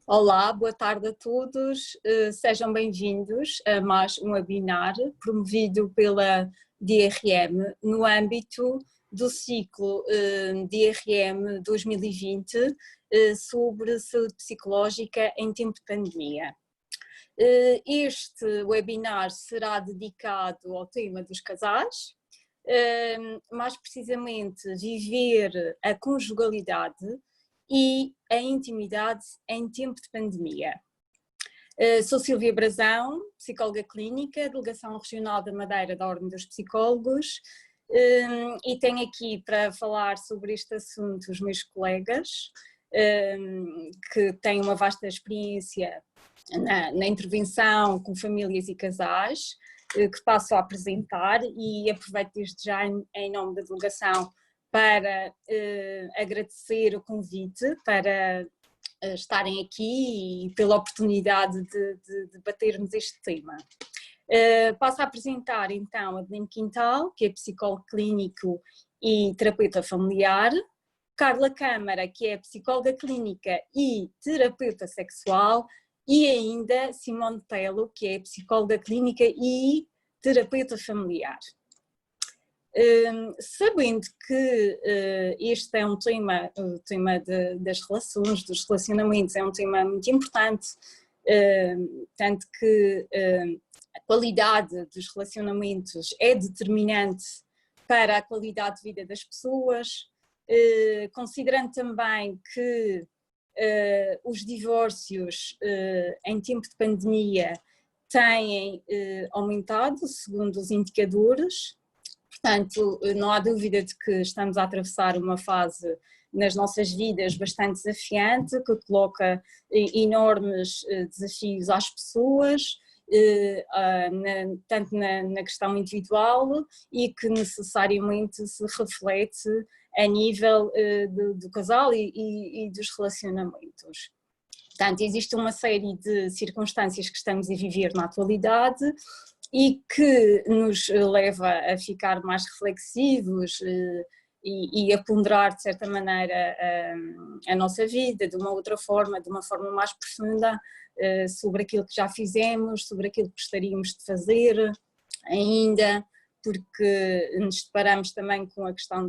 Olá, boa tarde a todos, sejam bem-vindos a mais um webinar promovido pela DRM no âmbito do ciclo DRM 2020 sobre saúde psicológica em tempo de pandemia. Este webinar será dedicado ao tema dos casais, mais precisamente viver a conjugalidade e a intimidade em tempo de pandemia. Sou Silvia Brazão, psicóloga clínica, Delegação Regional da Madeira da Ordem dos Psicólogos, e tenho aqui para falar sobre este assunto os meus colegas, que têm uma vasta experiência na intervenção com famílias e casais, que passo a apresentar, e aproveito desde já em nome da delegação para agradecer o convite para estarem aqui e pela oportunidade de debatermos este tema. Passo a apresentar então a Adelina Quintal, que é psicólogo clínico e terapeuta familiar, Carla Câmara, que é psicóloga clínica e terapeuta sexual, e ainda Simone Telo, que é psicóloga clínica e terapeuta familiar. Sabendo que este é um tema, o tema das relações, dos relacionamentos, é um tema muito importante, tanto que a qualidade dos relacionamentos é determinante para a qualidade de vida das pessoas, considerando também que os divórcios em tempo de pandemia têm aumentado, segundo os indicadores. Portanto, não há dúvida de que estamos a atravessar uma fase nas nossas vidas bastante desafiante, que coloca enormes desafios às pessoas, tanto na questão individual, e que necessariamente se reflete a nível do casal e dos relacionamentos. Portanto, existe uma série de circunstâncias que estamos a viver na atualidade e que nos leva a ficar mais reflexivos e a ponderar de certa maneira a nossa vida de uma outra forma, de uma forma mais profunda, sobre aquilo que já fizemos, sobre aquilo que gostaríamos de fazer ainda, porque nos deparamos também com a questão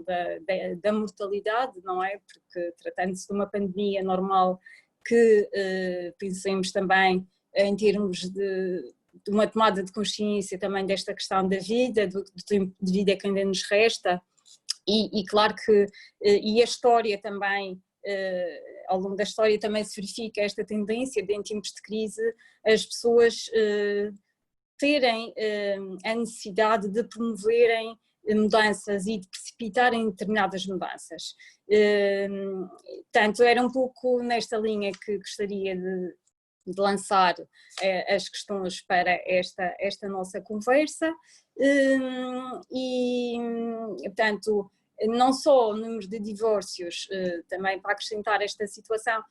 da mortalidade, não é? Porque tratando-se de uma pandemia normal que pensemos também em termos de uma tomada de consciência também desta questão da vida, do tempo de vida que ainda nos resta, e claro que e a história também, ao longo da história também se verifica esta tendência de em tempos de crise as pessoas terem a necessidade de promoverem mudanças e de precipitarem determinadas mudanças. Portanto, era um pouco nesta linha que gostaria de lançar as questões para esta nossa conversa, e portanto não só o número de divórcios, também para acrescentar esta situação,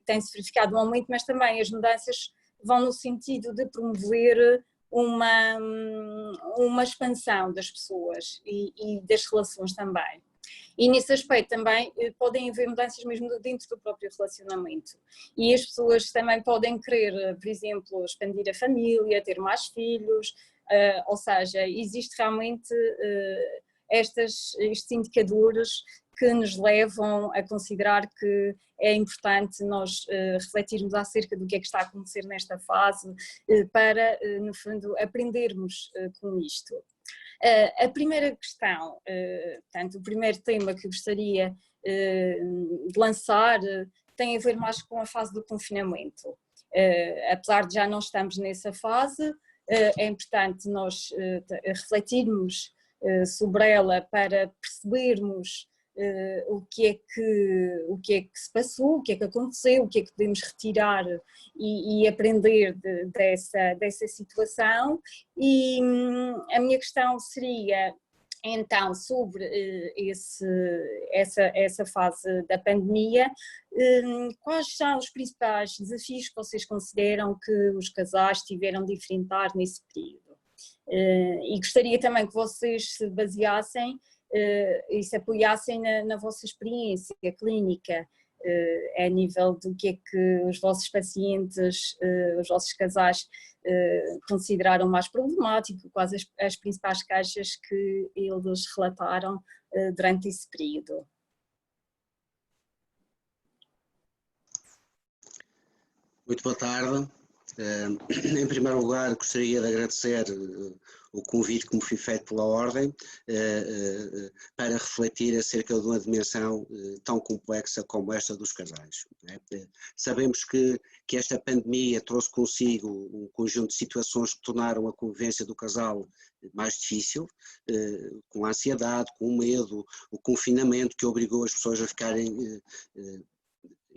tem-se verificado um aumento, mas também as mudanças vão no sentido de promover uma expansão das pessoas e das relações também. E nesse aspecto também podem haver mudanças mesmo dentro do próprio relacionamento. E as pessoas também podem querer, por exemplo, expandir a família, ter mais filhos, ou seja, existe realmente estes indicadores que nos levam a considerar que é importante nós refletirmos acerca do que é que está a acontecer nesta fase, para, no fundo, aprendermos com isto. A primeira questão, portanto, o primeiro tema que gostaria de lançar tem a ver mais com a fase do confinamento. Apesar de já não estarmos nessa fase, é importante nós refletirmos sobre ela para percebermos o que é que se passou, o que é que aconteceu, o que é que podemos retirar e aprender dessa situação. E a minha questão seria então sobre essa fase da pandemia, quais são os principais desafios que vocês consideram que os casais tiveram de enfrentar nesse período? E gostaria também que vocês se baseassem e se apoiassem na vossa experiência clínica É a nível do que é que os vossos pacientes, os vossos casais consideraram mais problemático, quais as principais queixas que eles relataram durante esse período. Muito boa tarde. Em primeiro lugar, gostaria de agradecer o convite que me foi feito pela Ordem para refletir acerca de uma dimensão tão complexa como esta dos casais. Sabemos que esta pandemia trouxe consigo um conjunto de situações que tornaram a convivência do casal mais difícil, com a ansiedade, com o medo, o confinamento que obrigou as pessoas a ficarem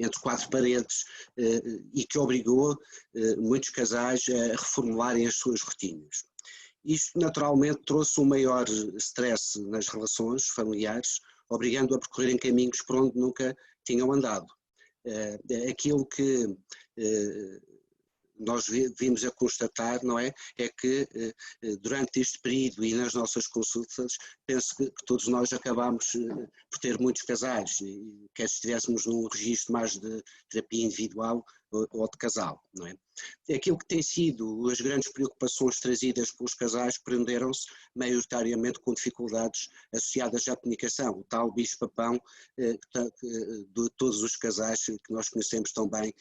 entre quatro paredes e que obrigou muitos casais a reformularem as suas rotinas. Isto naturalmente trouxe um maior stress nas relações familiares, obrigando a percorrerem caminhos por onde nunca tinham andado. Aquilo que nós vimos a constatar, não é? É que durante este período e nas nossas consultas, penso que todos nós acabámos por ter muitos casais, quer estivéssemos num registro mais de terapia individual ou de casal, não é? Aquilo que tem sido as grandes preocupações trazidas pelos casais prenderam-se maioritariamente com dificuldades associadas à comunicação, o tal bicho-papão de todos os casais que nós conhecemos tão bem,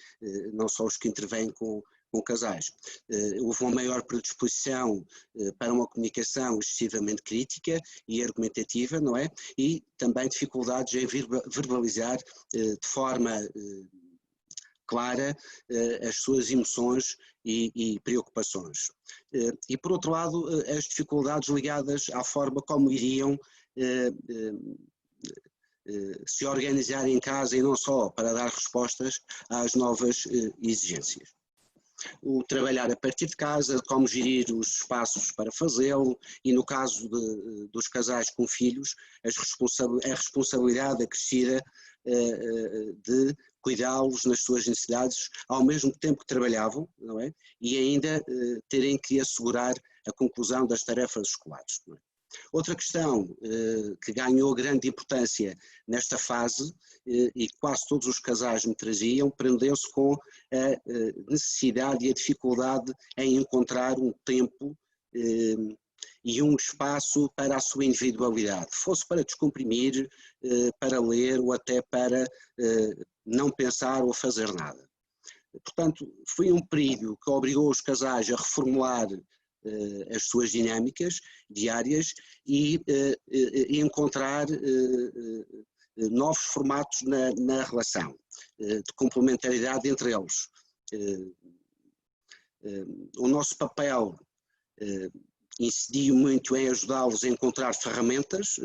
não só os que intervêm com casais. Houve uma maior predisposição para uma comunicação excessivamente crítica e argumentativa, não é? E também dificuldades em verbalizar de forma clara as suas emoções e preocupações. E por outro lado, as dificuldades ligadas à forma como iriam se organizar em casa e não só para dar respostas às novas exigências. O trabalhar a partir de casa, como gerir os espaços para fazê-lo e no caso dos casais com filhos, a responsabilidade acrescida de cuidá-los nas suas necessidades ao mesmo tempo que trabalhavam, não é? E ainda terem que assegurar a conclusão das tarefas escolares. Não é? Outra questão que ganhou grande importância nesta fase e quase todos os casais me traziam, prendeu-se com a necessidade e a dificuldade em encontrar um tempo e um espaço para a sua individualidade, fosse para descomprimir, para ler ou até para não pensar ou fazer nada. Portanto, foi um período que obrigou os casais a reformular as suas dinâmicas diárias e encontrar novos formatos na relação, de complementaridade entre eles. O nosso papel incidiu muito em ajudá-los a encontrar ferramentas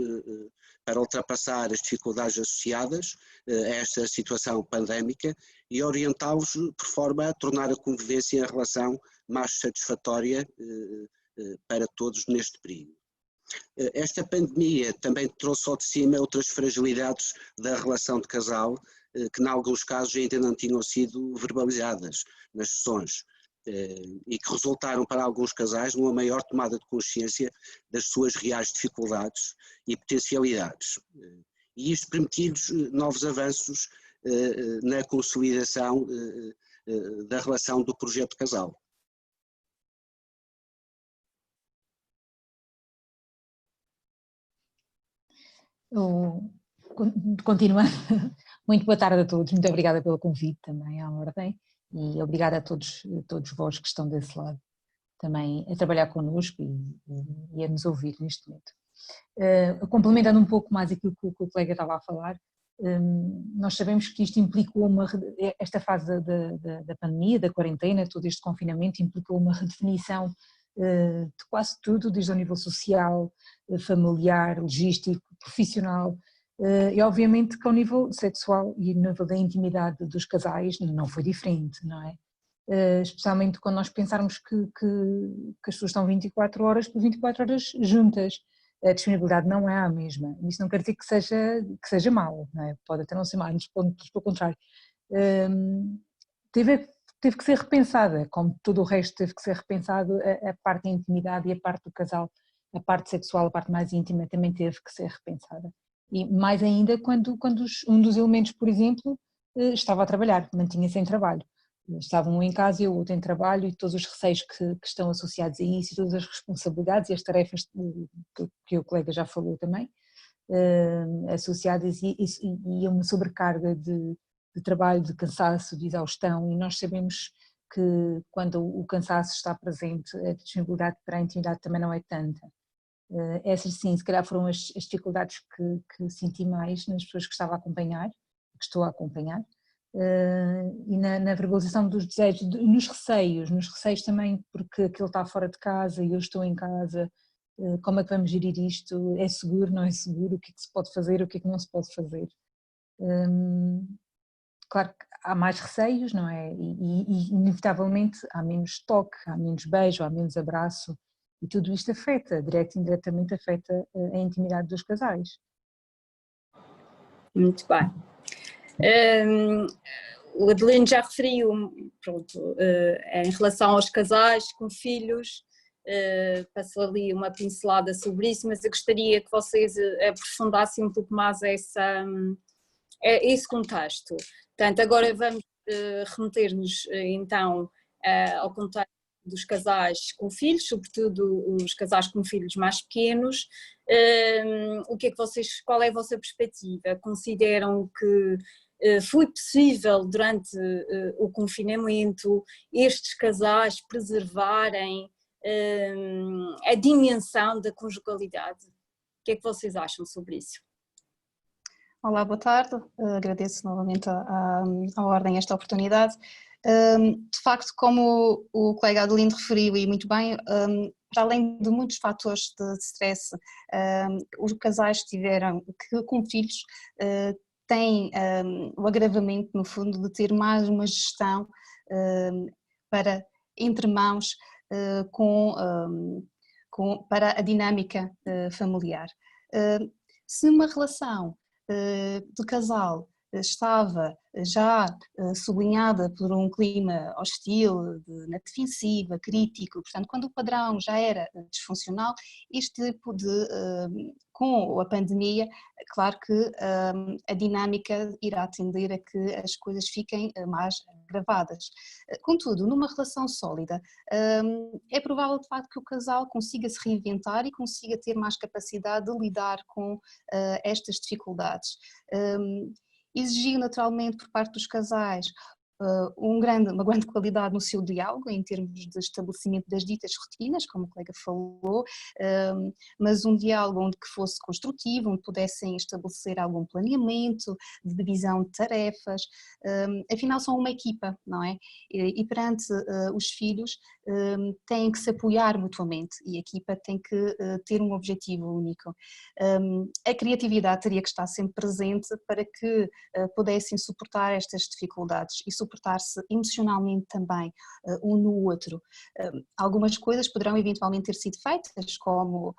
para ultrapassar as dificuldades associadas a esta situação pandémica e orientá-los por forma a tornar a convivência e a relação mais satisfatória para todos neste período. Esta pandemia também trouxe ao de cima outras fragilidades da relação de casal que em alguns casos ainda não tinham sido verbalizadas nas sessões e que resultaram para alguns casais numa maior tomada de consciência das suas reais dificuldades e potencialidades. E isto permitiu-lhes novos avanços na consolidação da relação do projeto de casal. Continuando, muito boa tarde a todos, muito obrigada pelo convite também à Ordem e obrigada a todos vós que estão desse lado também a trabalhar connosco e a nos ouvir neste momento. Complementando um pouco mais aquilo que o colega estava a falar, nós sabemos que isto implicou esta fase da pandemia, da quarentena, todo este confinamento implicou uma redefinição de quase tudo, desde o nível social, familiar, logístico, profissional e obviamente que ao nível sexual e no nível da intimidade dos casais não foi diferente, não é? Especialmente quando nós pensarmos que as pessoas estão 24 horas por 24 horas juntas, a disponibilidade não é a mesma, isso não quer dizer que seja mau, não é? Pode até não ser mau, mas pelo contrário, teve que ser repensada, como todo o resto teve que ser repensado, a parte da intimidade e a parte do casal, a parte sexual, a parte mais íntima também teve que ser repensada. E mais ainda quando um dos elementos, por exemplo, estava a trabalhar, mantinha-se em trabalho. Estavam um em casa e o outro em trabalho, e todos os receios que estão associados a isso, e todas as responsabilidades e as tarefas que o colega já falou também, associadas, e uma sobrecarga de trabalho, de cansaço, de exaustão, e nós sabemos que quando o cansaço está presente, a disponibilidade para a intimidade também não é tanta. Essas sim, se calhar foram as dificuldades que senti mais nas pessoas que estava a acompanhar, que estou a acompanhar, e na verbalização dos desejos, nos receios também, porque aquilo está fora de casa e eu estou em casa, como é que vamos gerir isto, é seguro, não é seguro, o que é que se pode fazer, o que é que não se pode fazer. Claro que há mais receios, não é? E inevitavelmente há menos toque, há menos beijo, há menos abraço, e tudo isto afeta, direto e indiretamente afeta a intimidade dos casais. Muito bem. O Adelino já referiu, pronto, em relação aos casais com filhos, passou ali uma pincelada sobre isso, mas eu gostaria que vocês aprofundassem um pouco mais esse contexto. Portanto, agora vamos remeter-nos então ao contexto dos casais com filhos, sobretudo os casais com filhos mais pequenos. O que é que qual é a vossa perspectiva? Consideram que foi possível durante o confinamento estes casais preservarem a dimensão da conjugalidade? O que é que vocês acham sobre isso? Olá, boa tarde. Agradeço novamente à Ordem esta oportunidade. De facto, como o colega Adelino referiu e muito bem, para além de muitos fatores de stress, os casais tiveram que, com filhos, têm o agravamento, no fundo, de ter mais uma gestão para entre mãos para a dinâmica familiar. Se uma relação de casal estava já sublinhada por um clima hostil, na defensiva, crítico, portanto, quando o padrão já era disfuncional, este tipo com a pandemia, claro que a dinâmica irá tender a que as coisas fiquem mais agravadas. Contudo, numa relação sólida, é provável de facto que o casal consiga se reinventar e consiga ter mais capacidade de lidar com estas dificuldades. Exigiu naturalmente por parte dos casais uma grande qualidade no seu diálogo em termos de estabelecimento das ditas rotinas, como o colega falou, mas um diálogo onde que fosse construtivo, onde pudessem estabelecer algum planeamento, de divisão de tarefas, afinal são uma equipa, não é? E perante os filhos têm que se apoiar mutuamente e a equipa tem que ter um objetivo único. A criatividade teria que estar sempre presente para que pudessem suportar estas dificuldades e suportar-se emocionalmente também um no outro. Algumas coisas poderão eventualmente ter sido feitas, como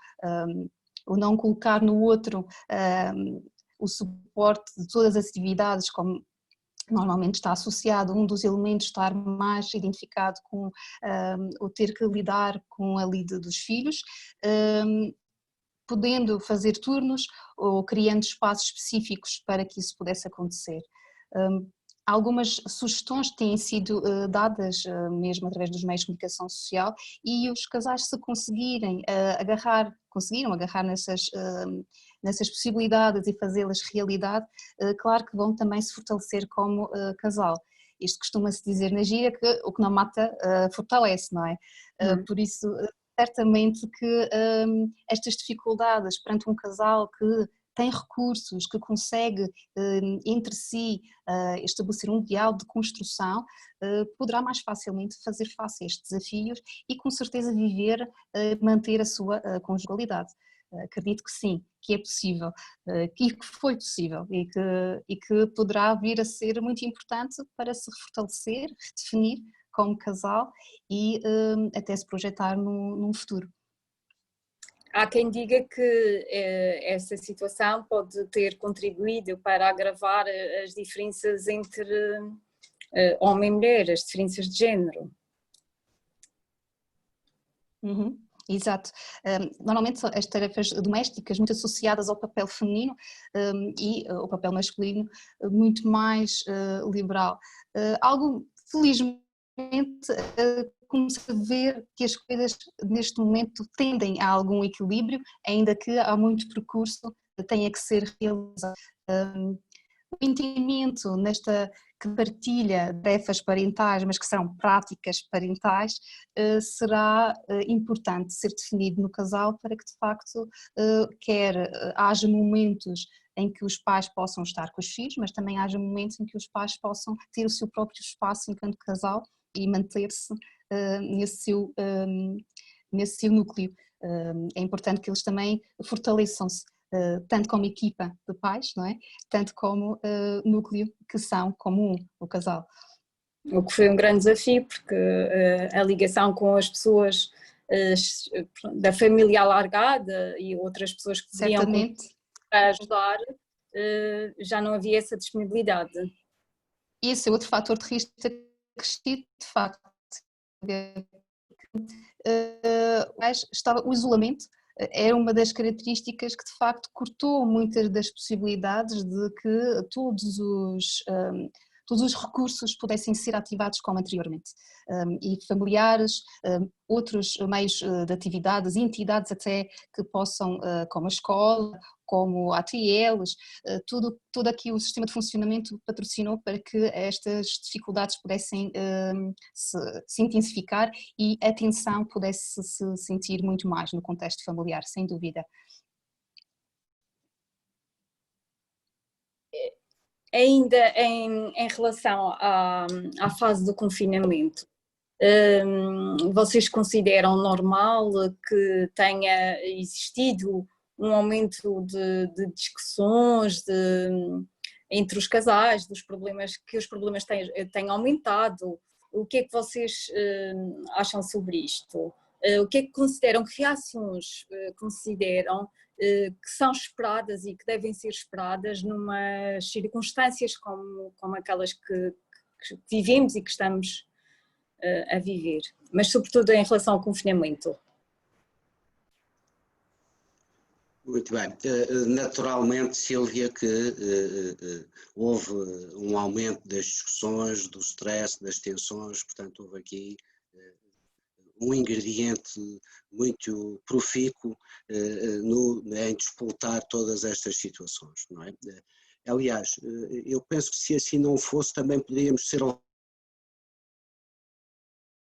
o não colocar no outro o suporte de todas as atividades, como normalmente está associado um dos elementos estar mais identificado com o ter que lidar com a lida dos filhos, podendo fazer turnos ou criando espaços específicos para que isso pudesse acontecer. Algumas sugestões têm sido dadas mesmo através dos meios de comunicação social e os casais se conseguiram agarrar nessas possibilidades e fazê-las realidade, claro que vão também se fortalecer como casal. Isto costuma-se dizer na gíria que o que não mata fortalece, não é? Por isso, certamente que estas dificuldades perante um casal que tem recursos, que consegue entre si estabelecer um diálogo de construção, poderá mais facilmente fazer face a estes desafios e com certeza manter a sua conjugalidade. Acredito que sim, que é possível, que foi possível e que poderá vir a ser muito importante para se fortalecer, redefinir como casal e até se projetar num futuro. Há quem diga que essa situação pode ter contribuído para agravar as diferenças entre homem e mulher, as diferenças de género. Exato. Normalmente são as tarefas domésticas muito associadas ao papel feminino e ao papel masculino muito mais liberal. Algo, felizmente, começa a ver que as coisas neste momento tendem a algum equilíbrio, ainda que há muito percurso tenha que ser realizado. O entendimento nesta que partilha tarefas parentais, mas que são práticas parentais, será importante ser definido no casal para que de facto quer haja momentos em que os pais possam estar com os filhos, mas também haja momentos em que os pais possam ter o seu próprio espaço enquanto casal e manter-se nesse seu núcleo. É importante que eles também fortaleçam-se, tanto como equipa de pais, não é? Tanto como núcleo que são como o casal. O que foi um grande desafio, porque a ligação com as pessoas da família alargada e outras pessoas que podiam ajudar, já não havia essa disponibilidade. Esse é outro fator de risco acrescido, de facto. O isolamento era uma das características que de facto cortou muitas das possibilidades de que todos os recursos pudessem ser ativados como anteriormente. E familiares, outros meios de atividades, entidades até que possam, como a escola, como ATLs, todo aqui o sistema de funcionamento patrocinou para que estas dificuldades pudessem se intensificar e a tensão pudesse se sentir muito mais no contexto familiar, sem dúvida. Ainda em relação à fase do confinamento, vocês consideram normal que tenha existido um aumento de discussões entre os casais, dos problemas, que os problemas têm aumentado? O que é que vocês acham sobre isto? O que é que consideram, que reações consideram que são esperadas e que devem ser esperadas numas circunstâncias como aquelas que vivemos e que estamos a viver, mas sobretudo em relação ao confinamento? Muito bem. Naturalmente, Sílvia, que houve um aumento das discussões, do stress, das tensões, portanto houve aqui um ingrediente muito profícuo em disputar todas estas situações, não é? Aliás, eu penso que se assim não fosse, também poderíamos ser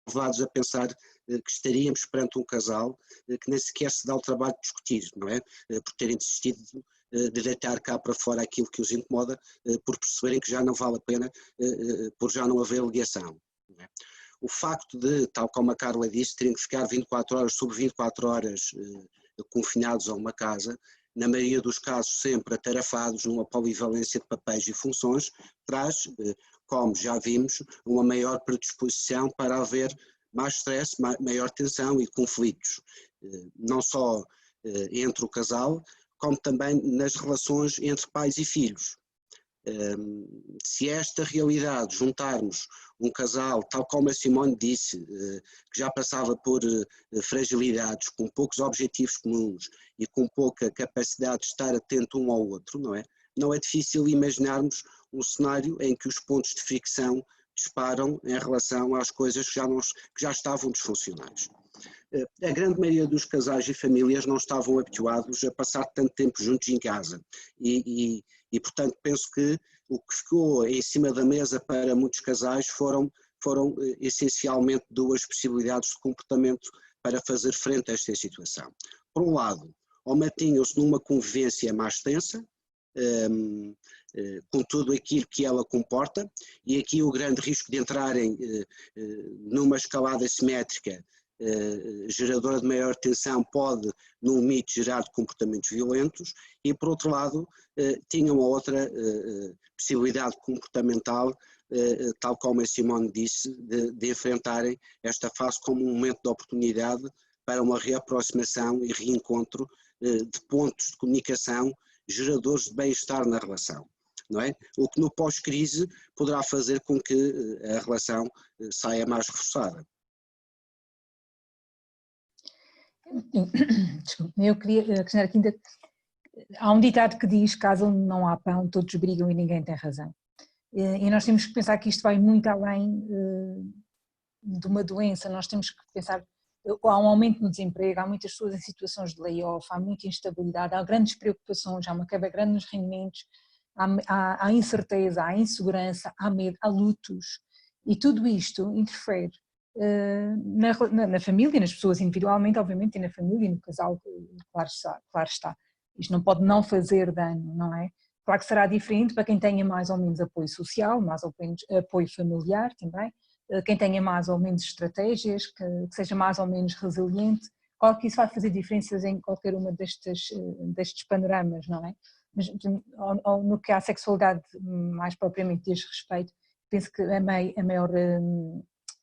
levados a pensar que estaríamos perante um casal que nem sequer se dá o trabalho de discutir, não é? Por terem desistido de deitar cá para fora aquilo que os incomoda, por perceberem que já não vale a pena, por já não haver ligação. Não é? O facto de, tal como a Carla disse, terem que ficar 24 horas sobre 24 horas confinados a uma casa, na maioria dos casos sempre atarafados numa polivalência de papéis e funções, traz, como já vimos, uma maior predisposição para haver mais stress, maior tensão e conflitos, não só entre o casal, como também nas relações entre pais e filhos. Se a esta realidade juntarmos um casal, tal como a Simone disse, que já passava por fragilidades, com poucos objetivos comuns e com pouca capacidade de estar atento um ao outro, não é? Não é difícil imaginarmos um cenário em que os pontos de fricção disparam em relação às coisas que já estavam disfuncionais. A grande maioria dos casais e famílias não estavam habituados a passar tanto tempo juntos em casa e portanto penso que o que ficou em cima da mesa para muitos casais foram essencialmente duas possibilidades de comportamento para fazer frente a esta situação. Por um lado, ou mantinham-se numa convivência mais tensa, com tudo aquilo que ela comporta, e aqui o grande risco de entrarem numa escalada simétrica geradora de maior tensão pode, no limite, gerar comportamentos violentos, e por outro lado tinham uma outra possibilidade comportamental, tal como a Simone disse, de enfrentarem esta fase como um momento de oportunidade para uma reaproximação e reencontro de pontos de comunicação geradores de bem-estar na relação, não é? O que no pós-crise poderá fazer com que a relação saia mais reforçada. Desculpe, eu queria acrescentar aqui, há um ditado que diz: caso não há pão, todos brigam e ninguém tem razão. E nós temos que pensar que isto vai muito além de uma doença. Nós temos que pensar, há um aumento no desemprego, há muitas pessoas em situações de layoff, há muita instabilidade, há grandes preocupações, há uma quebra grande nos rendimentos, há incerteza, há insegurança, há medo, há lutos, e tudo isto interfere na família, nas pessoas individualmente, obviamente, e na família e no casal, claro está. Isto não pode não fazer dano, não é? Claro que será diferente para quem tenha mais ou menos apoio social, mais ou menos apoio familiar também, quem tenha mais ou menos estratégias, que seja mais ou menos resiliente. Claro que isso vai fazer diferenças em qualquer uma destes panoramas, não é? Mas no que à sexualidade mais propriamente diz respeito, penso que a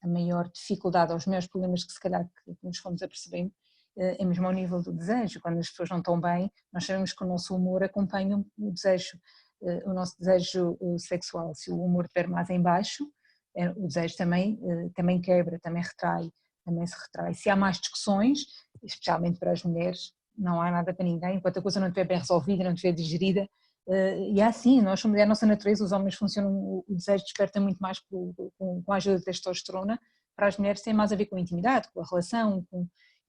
maior dificuldade, os maiores problemas que se calhar que nos fomos apercebendo, é mesmo ao nível do desejo. Quando as pessoas não estão bem, nós sabemos que o nosso humor acompanha o desejo, o nosso desejo sexual. Se o humor estiver mais em baixo, o desejo também quebra, também se retrai. Se há mais discussões, especialmente para as mulheres, não há nada para ninguém, enquanto a coisa não estiver bem resolvida, não estiver digerida. E é assim, nós somos, é a nossa natureza, os homens funcionam, o desejo desperta muito mais com a ajuda da testosterona. Para as mulheres tem mais a ver com a intimidade, com a relação,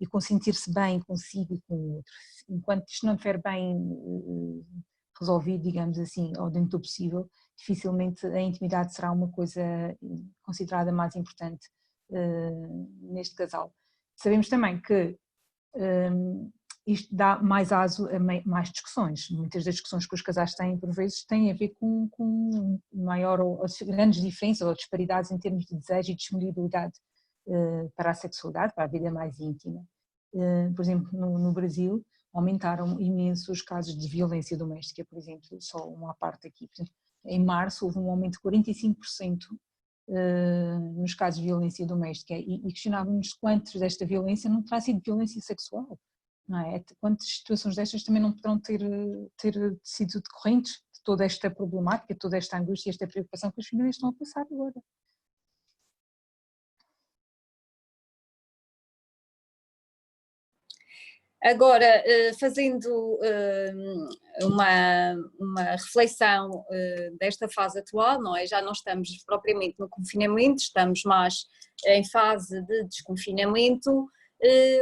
e com sentir-se bem consigo e com o outro. Enquanto isto não estiver bem resolvido, digamos assim, ou dentro do possível, dificilmente a intimidade será uma coisa considerada mais importante neste casal. Sabemos também que isto dá mais aso a mais discussões. Muitas das discussões que os casais têm, por vezes, têm a ver com maior ou grandes diferenças ou disparidades em termos de desejo e disponibilidade para a sexualidade, para a vida mais íntima. Por exemplo, no Brasil, aumentaram imenso os casos de violência doméstica, por exemplo, só uma parte aqui. Por exemplo, em março houve um aumento de 45% nos casos de violência doméstica e questionávamos quantos desta violência não terá sido violência sexual, não é? Quantas situações destas também não poderão ter sido decorrentes de toda esta problemática, toda esta angústia, esta preocupação que as famílias estão a passar agora. Agora, fazendo uma reflexão desta fase atual, não é? Já não estamos propriamente no confinamento, estamos mais em fase de desconfinamento.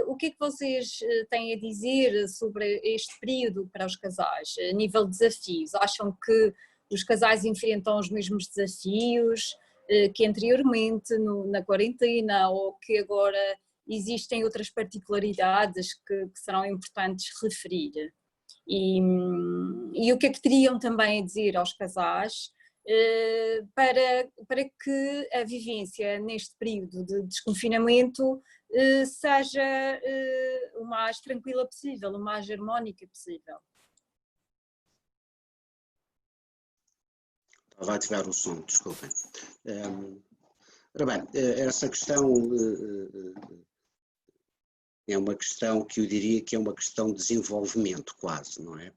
O que é que vocês têm a dizer sobre este período para os casais, a nível de desafios? Acham que os casais enfrentam os mesmos desafios que anteriormente na quarentena, ou que agora existem outras particularidades que serão importantes referir? E o que é que teriam também a dizer aos casais para que a vivência neste período de desconfinamento seja o mais tranquila possível, o mais harmónica possível? Vai ativar o som, desculpem. Ora bem, essa questão é uma questão que eu diria que é uma questão de desenvolvimento quase, não é?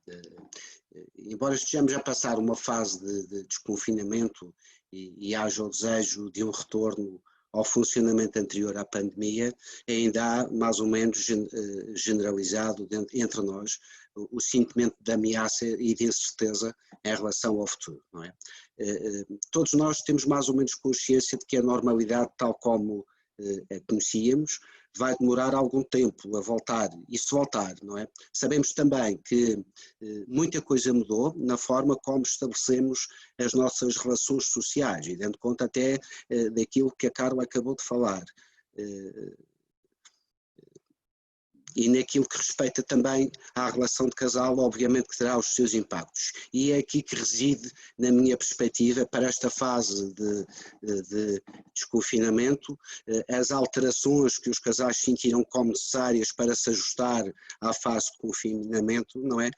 Embora estejamos a passar uma fase de desconfinamento e haja o desejo de um retorno ao funcionamento anterior à pandemia, ainda há mais ou menos generalizado entre nós o sentimento de ameaça e de incerteza em relação ao futuro, não é? Todos nós temos mais ou menos consciência de que a normalidade, tal como a conhecíamos, vai demorar algum tempo a voltar, e se voltar, não é? Sabemos também que muita coisa mudou na forma como estabelecemos as nossas relações sociais, e dando conta até daquilo que a Carla acabou de falar. E naquilo que respeita também à relação de casal, obviamente que terá os seus impactos. E é aqui que reside, na minha perspectiva, para esta fase de desconfinamento, as alterações que os casais sentiram como necessárias para se ajustar à fase de confinamento, não é?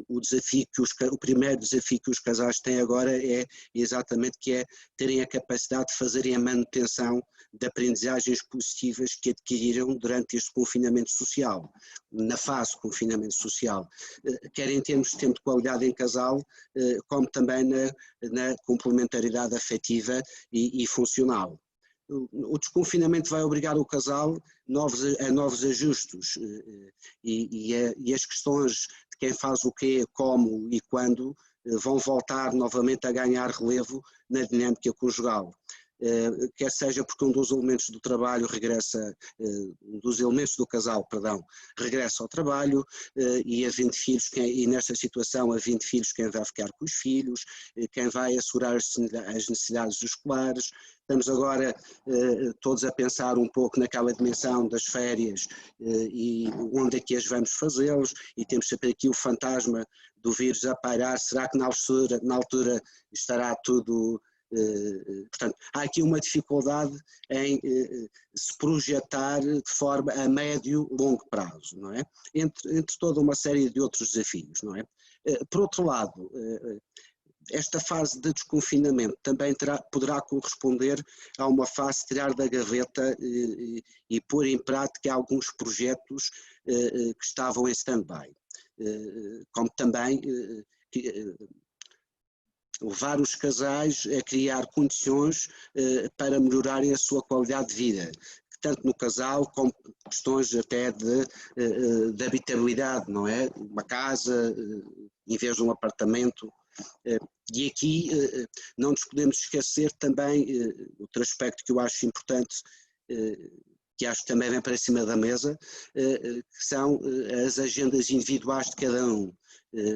O primeiro desafio que os casais têm agora é exatamente que é terem a capacidade de fazerem a manutenção de aprendizagens positivas que adquiriram durante este confinamento social, na fase de confinamento social, quer em termos de tempo de qualidade em casal, como também na complementaridade afetiva e funcional. o desconfinamento vai obrigar o casal a novos ajustes e as questões de quem faz o quê, como e quando vão voltar novamente a ganhar relevo na dinâmica conjugal. Quer seja porque um dos elementos do trabalho regressa, um dos elementos do casal, perdão, regressa ao trabalho e havendo filhos, e nesta situação havendo filhos, quem vai ficar com os filhos, quem vai assegurar as necessidades escolares. Estamos agora todos a pensar um pouco naquela dimensão das férias e onde é que as vamos fazê-los, e temos sempre aqui o fantasma do vírus a pairar. Será que na altura estará tudo... Portanto, há aqui uma dificuldade em se projetar de forma a médio e longo prazo, não é? Entre toda uma série de outros desafios, não é? Por outro lado, esta fase de desconfinamento também poderá corresponder a uma fase de tirar da gaveta e pôr em prática alguns projetos que estavam em stand-by, como também levar os casais a criar condições para melhorarem a sua qualidade de vida, tanto no casal como questões até de habitabilidade, não é? Uma casa em vez de um apartamento. E aqui não nos podemos esquecer também outro aspecto que eu acho importante, que acho que também vem para cima da mesa, que são as agendas individuais de cada um.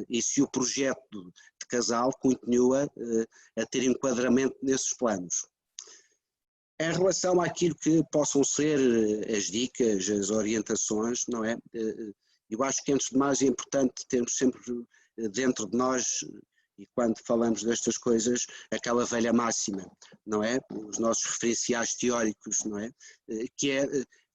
E se o projeto de casal continua a ter enquadramento nesses planos. Em relação àquilo que possam ser as dicas, as orientações, não é? Eu acho que antes de mais é importante termos sempre dentro de nós, e quando falamos destas coisas, aquela velha máxima, não é? Os nossos referenciais teóricos, não é? Que é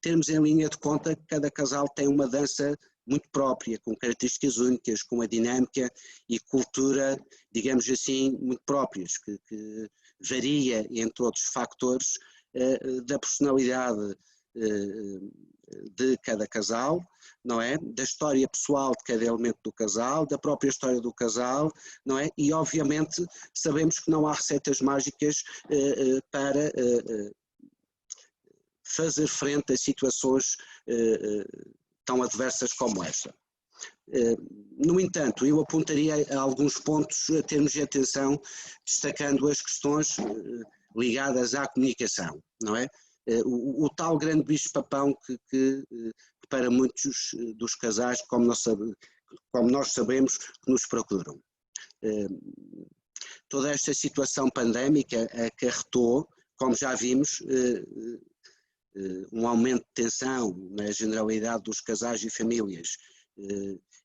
termos em linha de conta que cada casal tem uma dança muito própria, com características únicas, com uma dinâmica e cultura, digamos assim, muito próprias, que varia, entre outros fatores, da personalidade de cada casal, não é? Da história pessoal de cada elemento do casal, da própria história do casal, não é? E obviamente sabemos que não há receitas mágicas para fazer frente a situações tão adversas como esta. No entanto, eu apontaria a alguns pontos a termos de atenção, destacando as questões ligadas à comunicação, não é? O tal grande bicho-papão que para muitos dos casais, como nós sabemos, que nos procuram. Toda esta situação pandémica acarretou, como já vimos, um aumento de tensão na generalidade dos casais e famílias,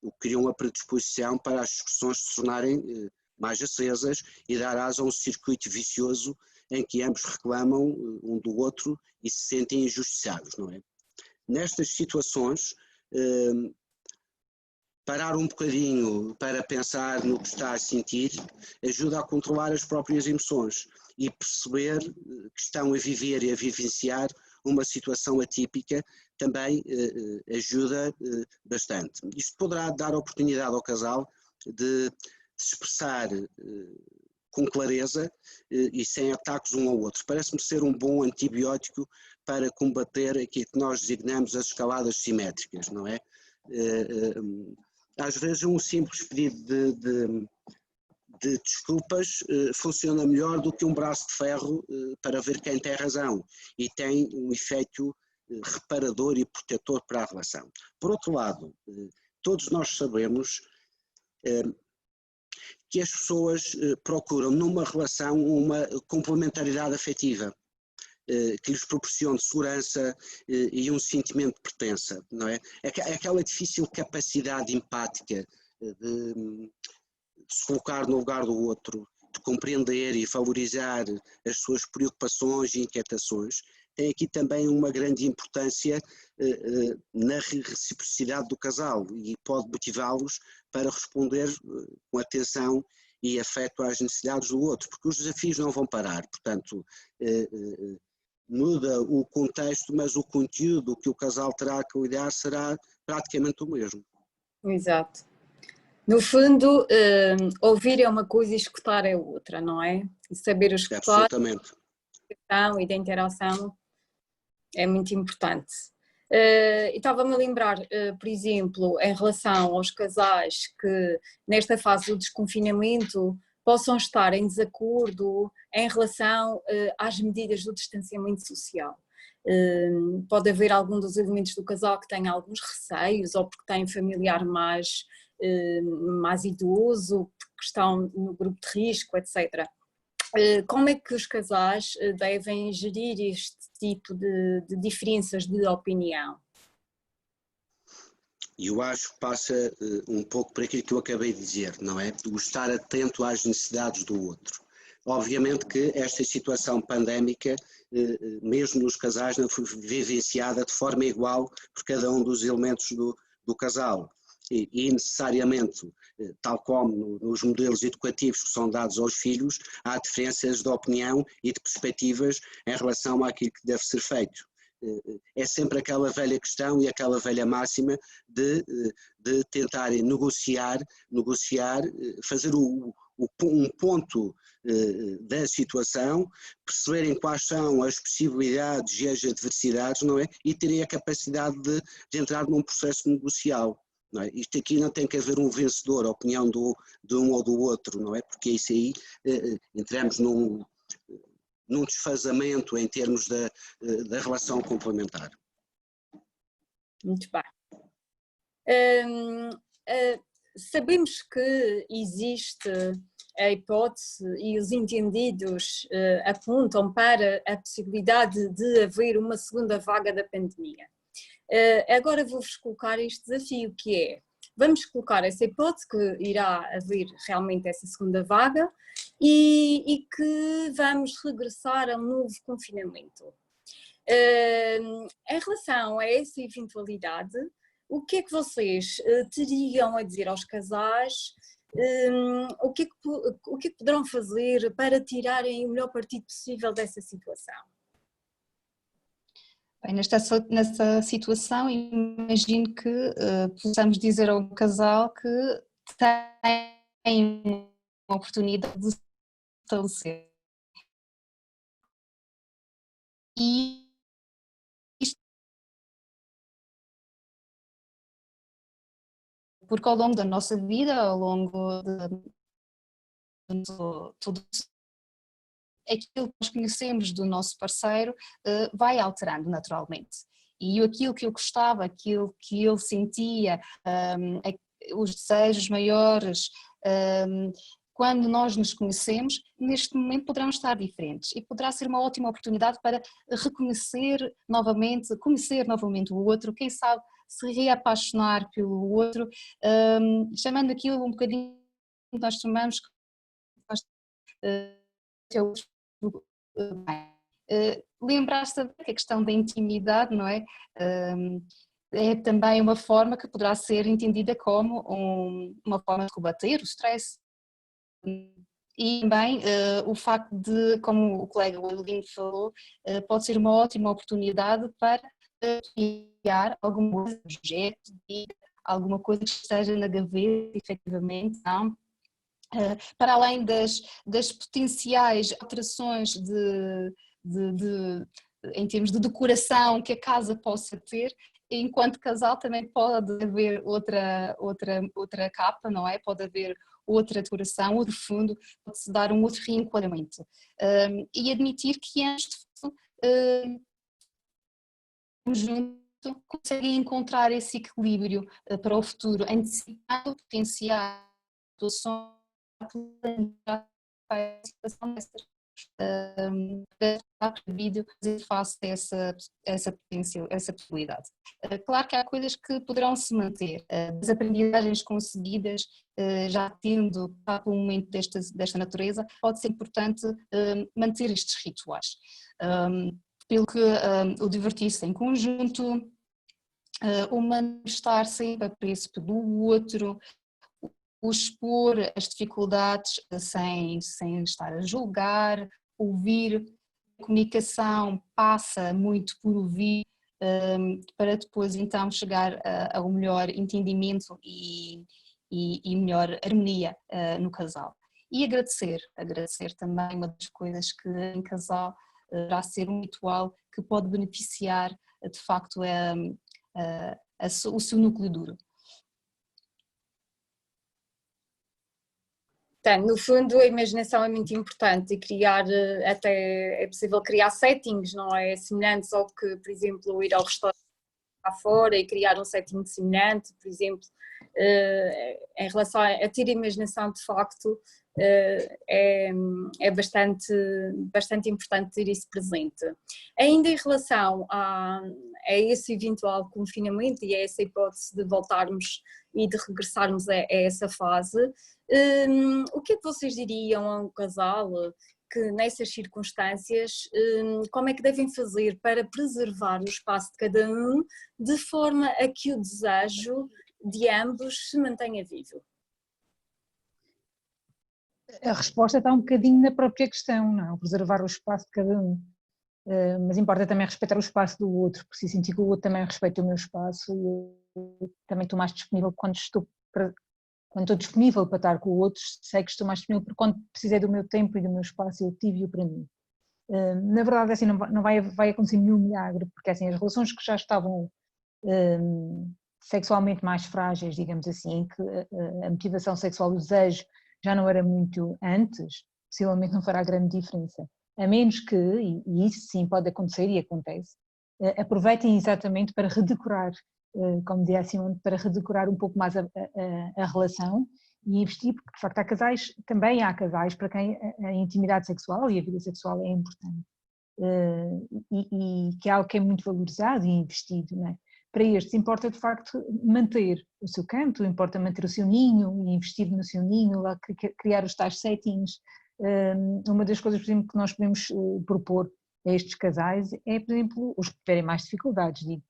o que criou uma predisposição para as discussões se tornarem mais acesas e dar asa a um circuito vicioso em que ambos reclamam um do outro e se sentem injustiçados, não é? Nestas situações, parar um bocadinho para pensar no que está a sentir ajuda a controlar as próprias emoções e perceber que estão a viver e a vivenciar uma situação atípica também ajuda bastante. Isto poderá dar oportunidade ao casal de se expressar com clareza e sem ataques um ao outro. Parece-me ser um bom antibiótico para combater aquilo que nós designamos as escaladas simétricas, não é? Às vezes um simples pedido de desculpas funciona melhor do que um braço de ferro para ver quem tem razão e tem um efeito reparador e protetor para a relação. Por outro lado, todos nós sabemos que as pessoas procuram numa relação uma complementaridade afetiva que lhes proporcione segurança e um sentimento de pertença, não é? Aquela difícil capacidade empática de se colocar no lugar do outro, de compreender e valorizar as suas preocupações e inquietações, tem aqui também uma grande importância na reciprocidade do casal e pode motivá-los para responder com atenção e afeto às necessidades do outro, porque os desafios não vão parar, portanto muda o contexto, mas o conteúdo que o casal terá que lidar será praticamente o mesmo. Exato. No fundo, ouvir é uma coisa e escutar é outra, não é? E saber escutar. Absolutamente. comunicação e da interação é muito importante. E estava-me a lembrar, por exemplo, em relação aos casais que nesta fase do desconfinamento possam estar em desacordo em relação às medidas do distanciamento social. Pode haver algum dos elementos do casal que tenha alguns receios, ou porque tem familiar mais idoso, porque estão no grupo de risco, etc. Como é que os casais devem gerir este tipo de diferenças de opinião? Eu acho que passa um pouco por aquilo que eu acabei de dizer, não é? O estar atento às necessidades do outro. Obviamente que esta situação pandémica, mesmo nos casais, não foi vivenciada de forma igual por cada um dos elementos do casal. E necessariamente, tal como nos modelos educativos que são dados aos filhos, há diferenças de opinião e de perspectivas em relação àquilo que deve ser feito. É sempre aquela velha questão e aquela velha máxima de tentarem negociar, fazer um ponto da situação, perceberem quais são as possibilidades e as adversidades, não é? E terem a capacidade de entrar num processo negocial. Não é? Isto aqui não tem que haver um vencedor, a opinião de um ou do outro, não é? Porque isso aí entramos num desfazamento em termos da relação complementar. Muito bem. Sabemos que existe a hipótese e os entendidos apontam para a possibilidade de haver uma segunda vaga da pandemia. Agora vou-vos colocar este desafio, que é, vamos colocar essa hipótese que irá haver realmente essa segunda vaga e que vamos regressar a um novo confinamento. Em relação a essa eventualidade, o que é que vocês teriam a dizer aos casais? O que é que poderão fazer para tirarem o melhor partido possível dessa situação? Bem, nessa situação, imagino que possamos dizer ao casal que tem uma oportunidade de se estabelecer. E isto porque ao longo da nossa vida, ao longo de tudo aquilo que nós conhecemos do nosso parceiro vai alterando naturalmente. E aquilo que eu gostava, aquilo que ele sentia, os desejos maiores, quando nós nos conhecemos, neste momento poderão estar diferentes e poderá ser uma ótima oportunidade para reconhecer novamente, conhecer novamente o outro, quem sabe se reapaixonar pelo outro, chamando aquilo um bocadinho que nós chamamos lembrar-se da questão da intimidade, não é? É também uma forma que poderá ser entendida como uma forma de combater o stress. E também o facto de, como o colega Lino falou, pode ser uma ótima oportunidade para criar algum objeto, alguma coisa que esteja na gaveta, efetivamente, não? Para além das potenciais alterações em termos de decoração que a casa possa ter, enquanto casal também pode haver outra capa, não é? Pode haver outra decoração, outro fundo, pode-se dar um outro reenquadramento. E admitir que antes de conjunto conseguem encontrar esse equilíbrio para o futuro, antecipando o potencial situações para a situação dessas vídeo face essa possibilidade. Claro que há coisas que poderão se manter, as aprendizagens conseguidas, já tendo um momento desta natureza, pode ser importante manter estes rituais. Pelo que o divertir-se em conjunto, o manifestar sempre apreço pelo outro, o expor as dificuldades sem estar a julgar, ouvir. A comunicação passa muito por ouvir para depois então chegar a um melhor entendimento e melhor harmonia no casal. E agradecer também, uma das coisas que em casal irá ser um ritual que pode beneficiar de facto o seu núcleo duro. Portanto, no fundo, a imaginação é muito importante e criar, até é possível criar settings, não é? Semelhantes ao que, por exemplo, ir ao restaurante cá fora e criar um setting semelhante, por exemplo, em relação a ter imaginação, de facto, é bastante importante ter isso presente. Ainda em relação a esse eventual confinamento e a essa hipótese de voltarmos e de regressarmos a essa fase, o que é que vocês diriam a um casal que nessas circunstâncias, como é que devem fazer para preservar o espaço de cada um de forma a que o desejo de ambos se mantenha vivo? A resposta está um bocadinho na própria questão, não é? Preservar o espaço de cada um. Mas importa também respeitar o espaço do outro, porque se sentir que o outro também respeita o meu espaço, eu também estou mais disponível quando estou disponível para estar com o outro, sei que estou mais disponível porque quando precisei do meu tempo e do meu espaço eu tive-o para mim. Na verdade assim não vai acontecer nenhum milagre, porque assim as relações que já estavam sexualmente mais frágeis, digamos assim, em que a motivação sexual, o desejo já não era muito antes, possivelmente não fará grande diferença. A menos que, e isso sim pode acontecer e acontece, aproveitem exatamente para redecorar, como dizia a Simone, para redecorar um pouco mais a relação e investir, porque de facto também há casais para quem a intimidade sexual e a vida sexual é importante. E que é algo que é muito valorizado e investido, não é? Para estes importa de facto manter o seu canto, importa manter o seu ninho e investir no seu ninho, lá criar os tais settings. Uma das coisas, por exemplo, que nós podemos propor a estes casais é, por exemplo, os que tiverem mais dificuldades, digo,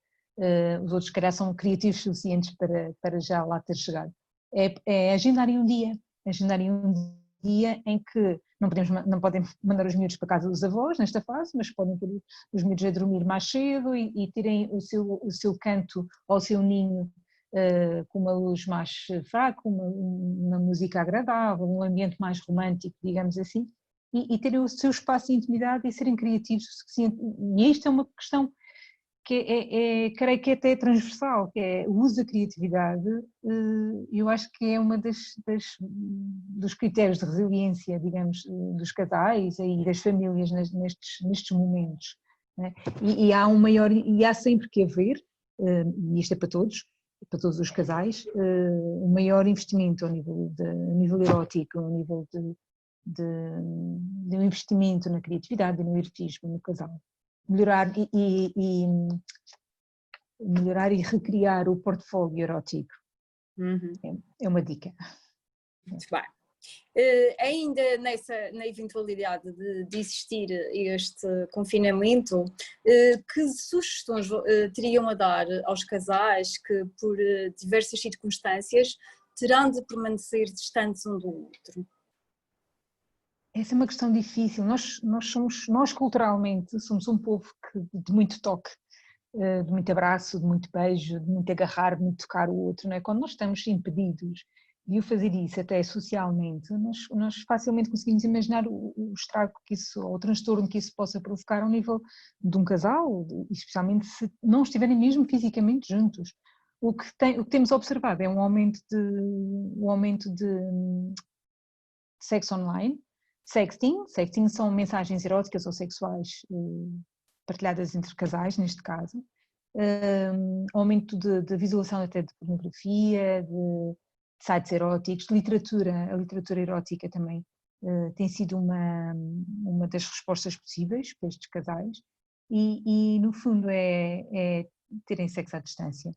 os outros, se calhar, são criativos suficientes para já lá ter chegado, é agendarem um dia em que não podem mandar os miúdos para casa dos avós nesta fase, mas podem pôr os miúdos a dormir mais cedo e terem o seu canto ou o seu ninho com uma luz mais fraca, uma música agradável, um ambiente mais romântico, digamos assim, e terem o seu espaço de intimidade e serem criativos o suficiente. E isto é uma questão que creio que é até transversal, que é o uso da criatividade. Eu acho que é uma dos critérios de resiliência, digamos, dos casais e das famílias nestes momentos, né? E há sempre que haver, e isto é para todos os casais, um maior investimento ao nível erótico, ao nível de um investimento na criatividade e no erotismo no casal. Melhorar e recriar o portfólio erótico. É uma dica. Muito bem. Ainda na eventualidade de existir este confinamento, que sugestões teriam a dar aos casais que por diversas circunstâncias terão de permanecer distantes um do outro? Essa é uma questão difícil. Nós culturalmente somos um povo de muito toque, de muito abraço, de muito beijo, de muito agarrar, de muito tocar o outro, não é? Quando nós estamos impedidos de o fazer isso até socialmente, nós facilmente conseguimos imaginar o estrago que isso, ou o transtorno que isso possa provocar ao nível de um casal, especialmente se não estiverem mesmo fisicamente juntos. O que temos observado é um aumento de sexo online. Sexting são mensagens eróticas ou sexuais partilhadas entre casais, neste caso. Aumento de visualização até de pornografia, de sites eróticos, de literatura. A literatura erótica também tem sido uma das respostas possíveis para estes casais. E no fundo é terem sexo à distância.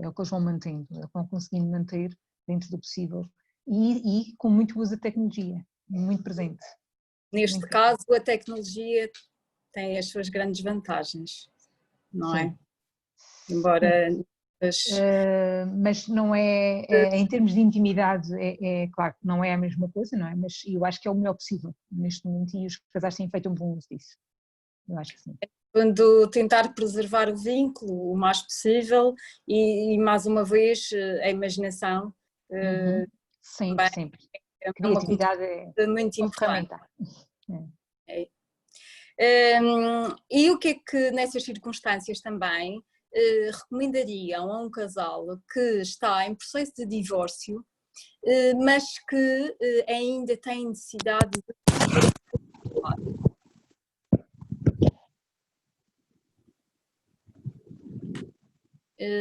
É o que eles vão mantendo, é o que vão conseguindo manter dentro do possível. E com muito uso da tecnologia. Muito presente. Neste caso, a tecnologia tem as suas grandes vantagens, não Sim. é? Embora... mas não em termos de intimidade, claro que não é a mesma coisa, não é? Mas eu acho que é o melhor possível neste momento e os casais têm feito um bom uso disso. Eu acho que sim. Quando tentar preservar o vínculo o mais possível e mais uma vez, a imaginação. Sempre. A criatividade é muito uma importante. ferramenta. E o que é que nessas circunstâncias também recomendariam a um casal que está em processo de divórcio, mas que ainda tem necessidade de...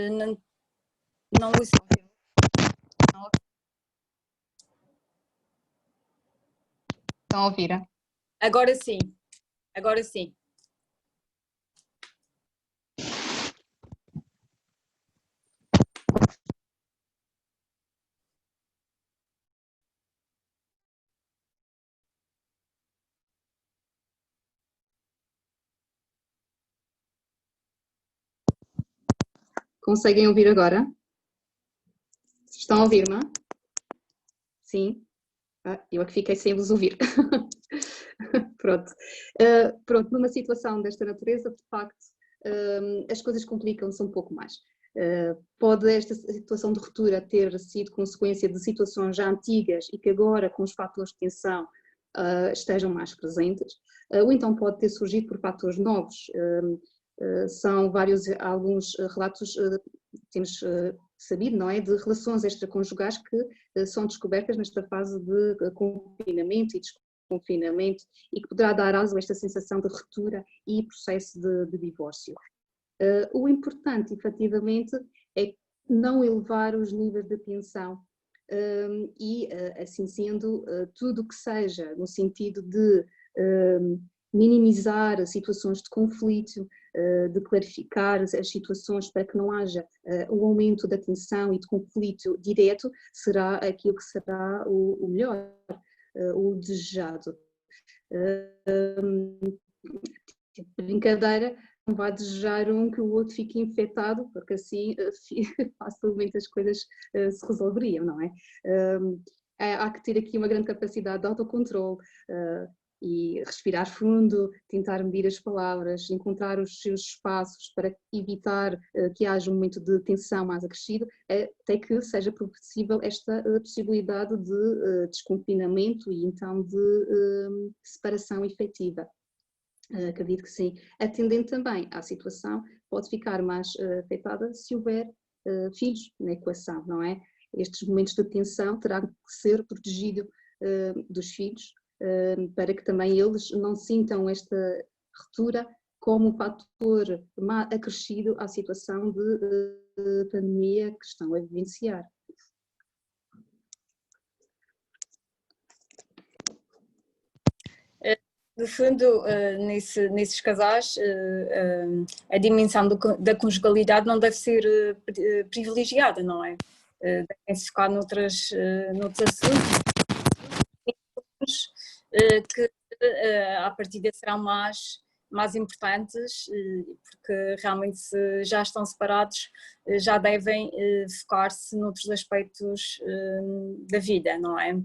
Não, não uso... Estão a ouvir? Agora sim, agora sim. Conseguem ouvir agora? Estão a ouvir-me? Sim? Eu aqui fiquei sem vos ouvir. Pronto. Pronto, numa situação desta natureza, de facto, as coisas complicam-se um pouco mais. Pode esta situação de ruptura ter sido consequência de situações já antigas e que agora, com os fatores de tensão, estejam mais presentes, ou então pode ter surgido por fatores novos. São alguns relatos, temos sabido, não é, de relações extraconjugais que são descobertas nesta fase de confinamento e desconfinamento e que poderá dar aso a esta sensação de ruptura e processo de divórcio. O importante, efetivamente, é não elevar os níveis de tensão e, assim sendo, tudo o que seja no sentido de minimizar situações de conflito, de clarificar as situações para que não haja um aumento da tensão e de conflito direto, será aquilo que será o melhor, o desejado. Brincadeira, não vai desejar um que o outro fique infectado, porque assim facilmente as coisas se resolveriam, não é? Há que ter aqui uma grande capacidade de autocontrole e respirar fundo, tentar medir as palavras, encontrar os seus espaços para evitar que haja um momento de tensão mais acrescido, até que seja possível esta possibilidade de desconfinamento e então de separação efetiva. Acredito que sim. Atendendo também à situação, pode ficar mais afetada se houver filhos na equação, não é? Estes momentos de tensão terão que ser protegidos dos filhos, para que também eles não sintam esta ruptura como um fator acrescido à situação de pandemia que estão a vivenciar. No fundo, nesses casais, a dimensão da conjugalidade não deve ser privilegiada, não é? Devem-se focar noutros assuntos que à partida serão mais importantes, porque realmente se já estão separados, já devem focar-se noutros aspectos da vida, não é?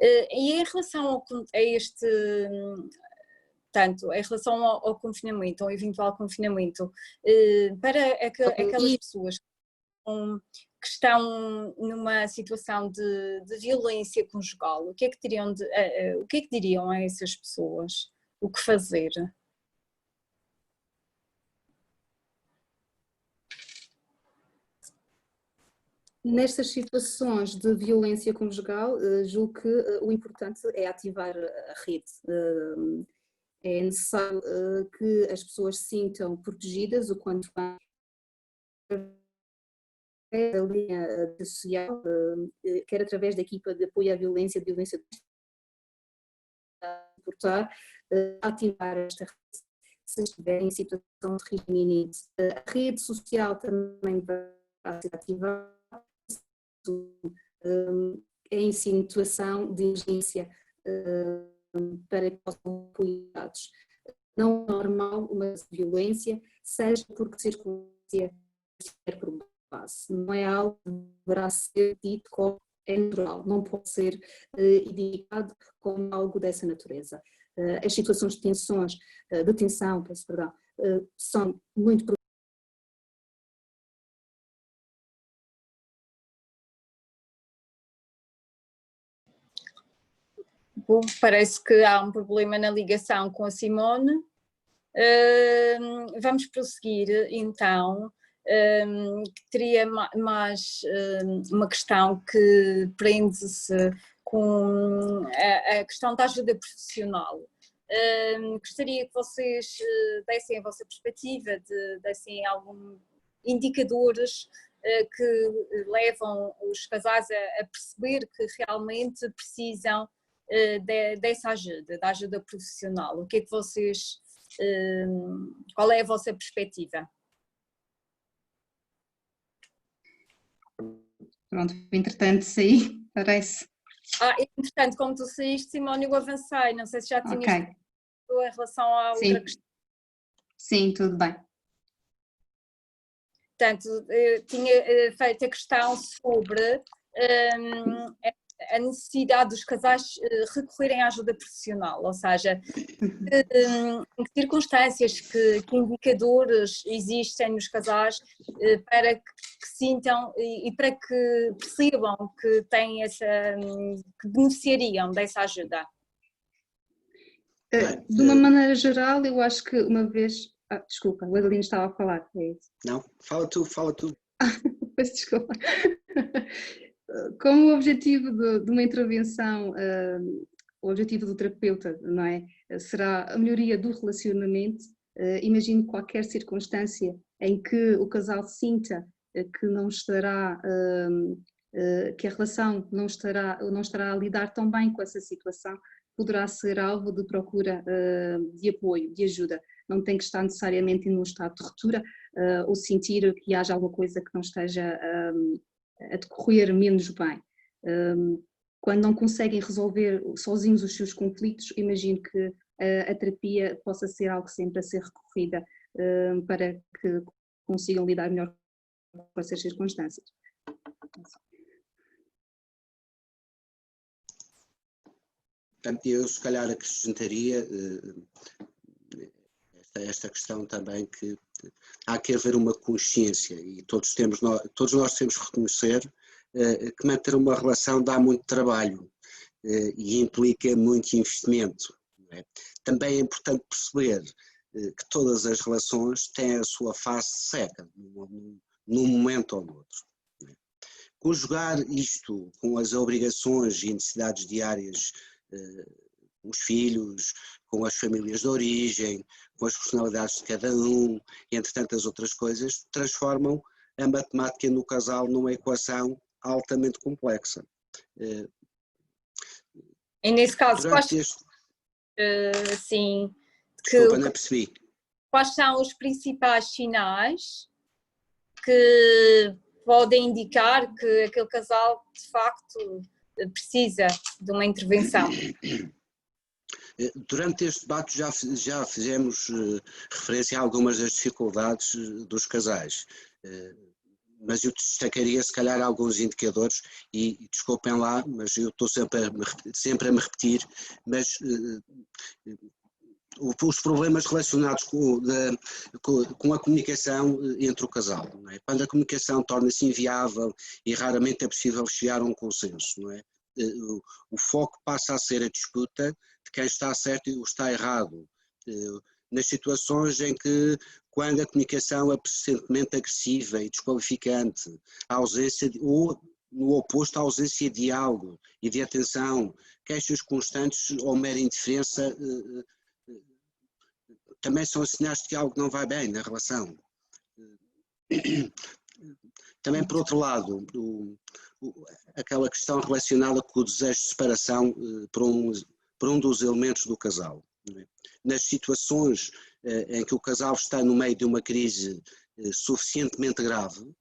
E em relação a este, tanto em relação ao confinamento, ao eventual confinamento, para aquelas pessoas que estão numa situação de violência conjugal, o que é que o que é que diriam a essas pessoas? O que fazer? Nestas situações de violência conjugal, julgo que o importante é ativar a rede. É necessário que as pessoas se sintam protegidas o quanto mais a linha social, quer através da equipa de apoio à violência, de violência suportar, ativar esta rede, se estiver em situação de regime. A rede social também vai ser ativada em situação de emergência para que possam ser cuidados. Não é normal uma violência, seja por que circunstância estiver por base. Não é algo que deverá ser dito como é natural, não pode ser indicado como algo dessa natureza. As situações de tensões, de tensão, peço perdão, são muito Bom, parece que há um problema na ligação com a Simone. Vamos prosseguir então. Teria mais uma questão que prende-se com a questão da ajuda profissional. Gostaria que vocês dessem a vossa perspectiva, dessem alguns indicadores que levam os casais a perceber que realmente precisam dessa ajuda, da ajuda profissional. O que é que vocês, qual é a vossa perspectiva? Pronto, entretanto saí, parece. Entretanto, como tu saíste, Simone, eu avancei, não sei se já tinhas Ok. em relação à outra questão. Sim, tudo bem. Portanto, tinha feito a questão sobre a necessidade dos casais recorrerem à ajuda profissional, ou seja, em que circunstâncias, que indicadores existem nos casais para que sintam e para que percebam que têm que beneficiariam dessa ajuda? De uma maneira geral, eu acho que uma vez... desculpa, o Adelino estava a falar, é isso? Não, fala tu. Peço desculpa. Como o objetivo de uma intervenção, o objetivo do terapeuta, não é? Será a melhoria do relacionamento. Imagino qualquer circunstância em que o casal sinta que não estará, que a relação não estará a lidar tão bem com essa situação, poderá ser alvo de procura de apoio, de ajuda. Não tem que estar necessariamente num estado de ruptura ou sentir que haja alguma coisa que não esteja a decorrer menos bem. Quando não conseguem resolver sozinhos os seus conflitos, imagino que a terapia possa ser algo sempre a ser recorrida para que consigam lidar melhor com essas circunstâncias. Portanto, eu se calhar acrescentaria esta questão também, que há que haver uma consciência, e todos nós temos que reconhecer que manter uma relação dá muito trabalho e implica muito investimento. Não é? Também é importante perceber que todas as relações têm a sua fase seca, num momento ou no outro. Não é? Conjugar isto com as obrigações e necessidades diárias com os filhos, com as famílias de origem, com as personalidades de cada um, entre tantas outras coisas, transformam a matemática no casal numa equação altamente complexa. E nesse caso, Desculpa, não percebi. Quais são os principais sinais que podem indicar que aquele casal de facto precisa de uma intervenção? Durante este debate já fizemos referência a algumas das dificuldades dos casais, mas eu destacaria se calhar alguns indicadores e desculpem lá, mas eu estou sempre a me repetir, mas os problemas relacionados com a comunicação entre o casal. Não é? Quando a comunicação torna-se inviável e raramente é possível chegar a um consenso, não é? O foco passa a ser a disputa de quem está certo e o está errado, nas situações em que, quando a comunicação é persistentemente agressiva e desqualificante, a ausência ou no oposto, a ausência de diálogo e de atenção, queixas constantes ou mera indiferença, também são sinais de que algo não vai bem na relação. Também, por outro lado, aquela questão relacionada com o desejo de separação por um dos elementos do casal. Nas situações em que o casal está no meio de uma crise suficientemente grave,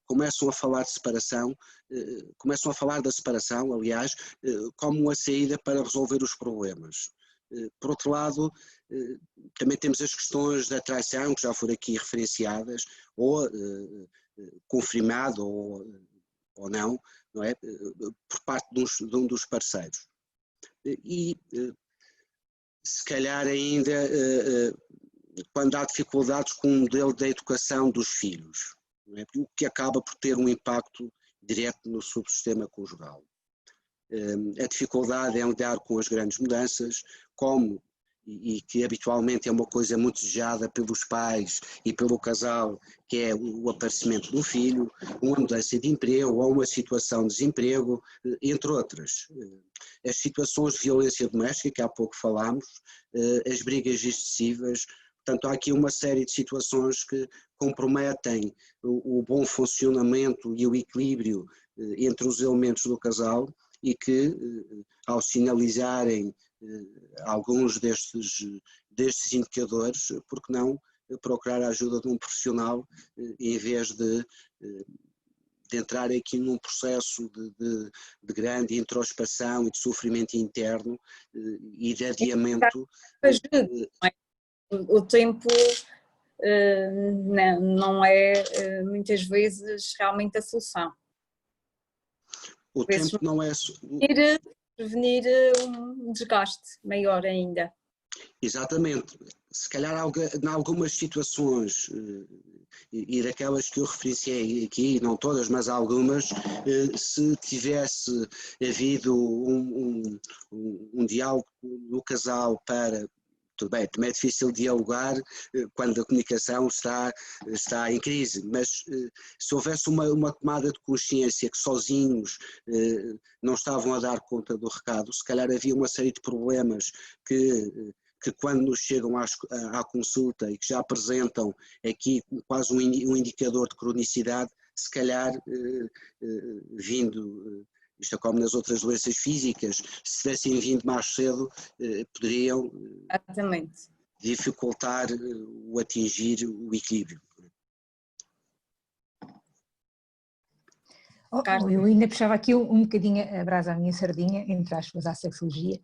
começam a falar de separação, começam a falar da separação, aliás, como uma saída para resolver os problemas. Por outro lado, também temos as questões da traição, que já foram aqui referenciadas, ou confirmado ou não, não é? Por parte de um dos parceiros. E se calhar ainda quando há dificuldades com o modelo da educação dos filhos, não é? O que acaba por ter um impacto direto no subsistema conjugal. a dificuldade em lidar com as grandes mudanças, como, e que habitualmente é uma coisa muito desejada pelos pais e pelo casal, que é o aparecimento do filho, uma mudança de emprego ou uma situação de desemprego, entre outras. As situações de violência doméstica, que há pouco falámos, as brigas excessivas. Portanto, há aqui uma série de situações que comprometem o bom funcionamento e o equilíbrio entre os elementos do casal e que, ao sinalizarem alguns destes indicadores, por que não procurar a ajuda de um profissional em vez de entrar aqui num processo de grande introspeção e de sofrimento interno e de adiamento. O tempo não é muitas vezes realmente a solução. O tempo não é... Prevenir um desgaste maior ainda. Exatamente. Se calhar em algumas situações, e daquelas que eu referenciei aqui, não todas, mas algumas, se tivesse havido um diálogo no casal para... Tudo bem, também é difícil dialogar quando a comunicação está em crise, mas se houvesse uma tomada de consciência que sozinhos não estavam a dar conta do recado, se calhar havia uma série de problemas que quando nos chegam à consulta e que já apresentam aqui quase um indicador de cronicidade, se calhar vindo... Isto é como nas outras doenças físicas, se tivessem vindo mais cedo, poderiam dificultar o atingir o equilíbrio. Eu ainda puxava aqui um bocadinho a brasa à minha sardinha, entre aspas, à sexologia,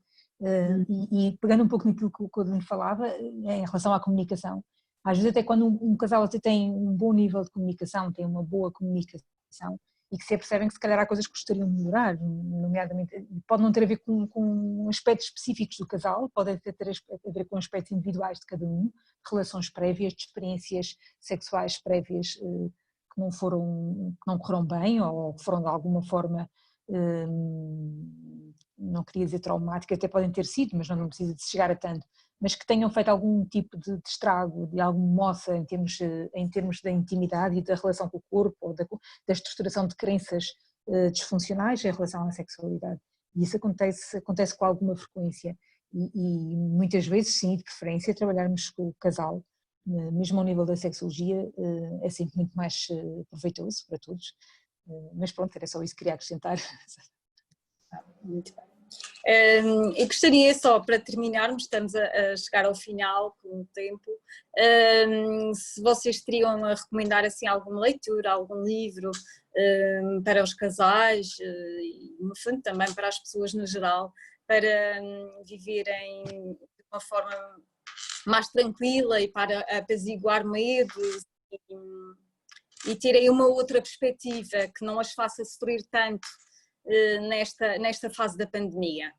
e pegando um pouco naquilo que o Codino falava, em relação à comunicação. Às vezes até quando um casal até tem um bom nível de comunicação, tem uma boa comunicação, e que se apercebem que se calhar há coisas que gostariam de melhorar, nomeadamente, pode não ter a ver com aspectos específicos do casal, pode até ter a ver com aspectos individuais de cada um, relações prévias, de experiências sexuais prévias que não correram bem ou que foram de alguma forma, não queria dizer traumáticas, até podem ter sido, mas não precisa de chegar a tanto, mas que tenham feito algum tipo de estrago, de alguma moça em termos da intimidade e da relação com o corpo, ou da estruturação de crenças disfuncionais em relação à sexualidade. E isso acontece com alguma frequência. E muitas vezes, sim, de preferência, trabalharmos com o casal, mesmo ao nível da sexologia, é sempre muito mais proveitoso para todos. Mas pronto, era só isso que queria acrescentar. Muito bem. Eu gostaria só, para terminarmos, estamos a chegar ao final com o tempo, se vocês teriam a recomendar assim alguma leitura, algum livro para os casais e no fundo também para as pessoas no geral, para viverem de uma forma mais tranquila e para apaziguar medos e terem uma outra perspectiva que não as faça sofrer tanto nesta fase da pandemia.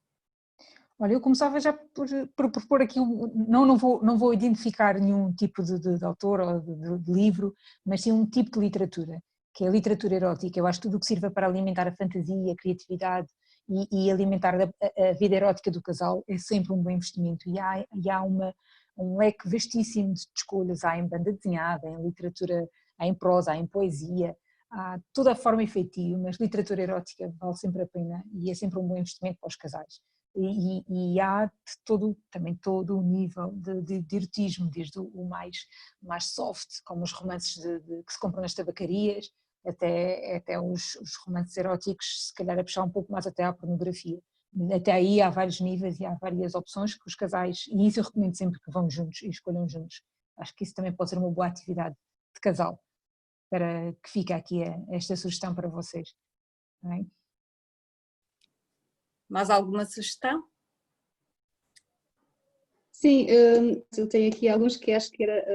Olha, eu começava já por propor aqui, não vou identificar nenhum tipo de autor ou de livro, mas sim um tipo de literatura, que é a literatura erótica. Eu acho que tudo o que sirva para alimentar a fantasia, a criatividade e alimentar a vida erótica do casal é sempre um bom investimento. E há um leque vastíssimo de escolhas, há em banda desenhada, em literatura, há em prosa, há em poesia, há toda a forma efetiva, mas literatura erótica vale sempre a pena e é sempre um bom investimento para os casais. E há também todo o nível de erotismo, desde o mais soft, como os romances que se compram nas tabacarias, até os romances eróticos, se calhar a puxar um pouco mais até à pornografia. Até aí há vários níveis e há várias opções que os casais, e isso eu recomendo sempre que vão juntos e escolham juntos. Acho que isso também pode ser uma boa atividade de casal, para que fique aqui esta sugestão para vocês. Bem? Mais alguma sugestão? Sim, eu tenho aqui alguns que acho que era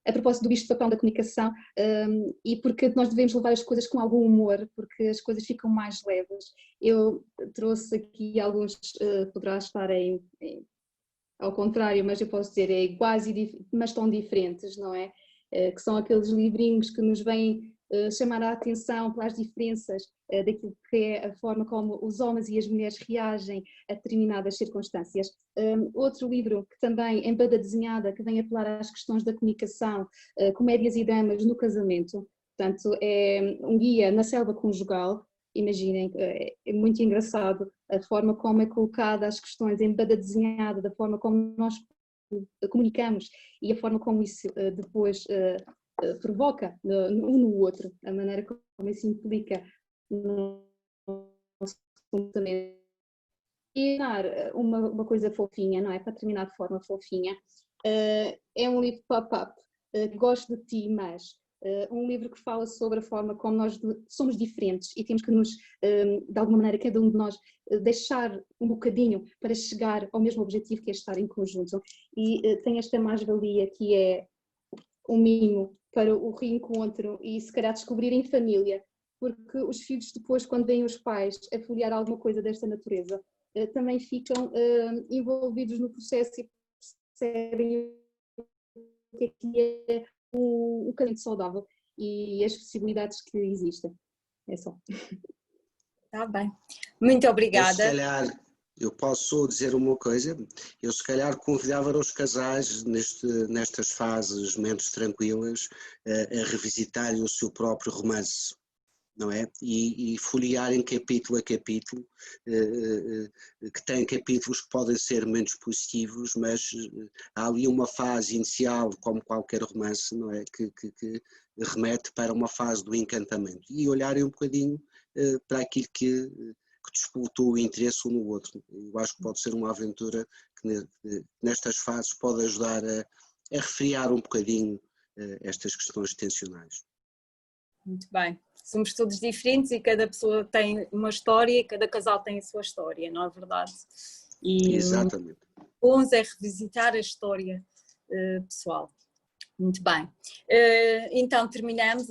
a propósito do bicho de papão da comunicação e porque nós devemos levar as coisas com algum humor, porque as coisas ficam mais leves. Eu trouxe aqui alguns, poderá estar ao contrário, mas eu posso dizer, é quase, mas tão diferentes, não é? Que são aqueles livrinhos que nos vêm chamar a atenção para as diferenças daquilo que é a forma como os homens e as mulheres reagem a determinadas circunstâncias. Outro livro que também, em banda desenhada, que vem apelar às questões da comunicação, Comédias e Dramas no Casamento, portanto é um guia na selva conjugal. Imaginem, é muito engraçado a forma como é colocada as questões em banda desenhada, da forma como nós comunicamos e a forma como isso depois provoca um no outro, a maneira como isso implica no nosso comportamento. E uma coisa fofinha, não é? Para terminar de forma fofinha, é um livro pop-up, Gosto de Ti, mas um livro que fala sobre a forma como nós somos diferentes e temos que nos, de alguma maneira, cada um de nós deixar um bocadinho para chegar ao mesmo objetivo, que é estar em conjunto. E tem esta mais-valia que é um mimo para o reencontro e se calhar descobrir em família, porque os filhos depois, quando veem os pais a folhear alguma coisa desta natureza, também ficam envolvidos no processo e percebem o que é o caminho saudável e as possibilidades que existem. É só. Está bem. Muito obrigada. Eu posso dizer uma coisa, eu se calhar convidava os casais nestas fases menos tranquilas a revisitarem o seu próprio romance, não é? E folhearem capítulo a capítulo, que tem capítulos que podem ser menos positivos, mas há ali uma fase inicial, como qualquer romance, não é? Que remete para uma fase do encantamento e olharem um bocadinho para aquilo que disputou o interesse um no outro. Eu acho que pode ser uma aventura que nestas fases pode ajudar a refriar um bocadinho estas questões tensionais. Muito bem. Somos todos diferentes e cada pessoa tem uma história e cada casal tem a sua história, não é verdade? E exatamente. Bons é revisitar a história pessoal. Muito bem. Então terminamos,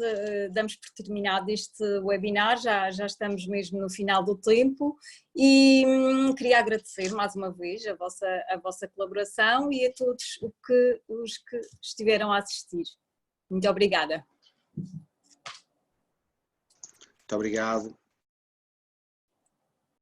damos por terminado este webinar, já estamos mesmo no final do tempo e queria agradecer mais uma vez a vossa colaboração e a todos os que estiveram a assistir. Muito obrigada. Muito obrigado.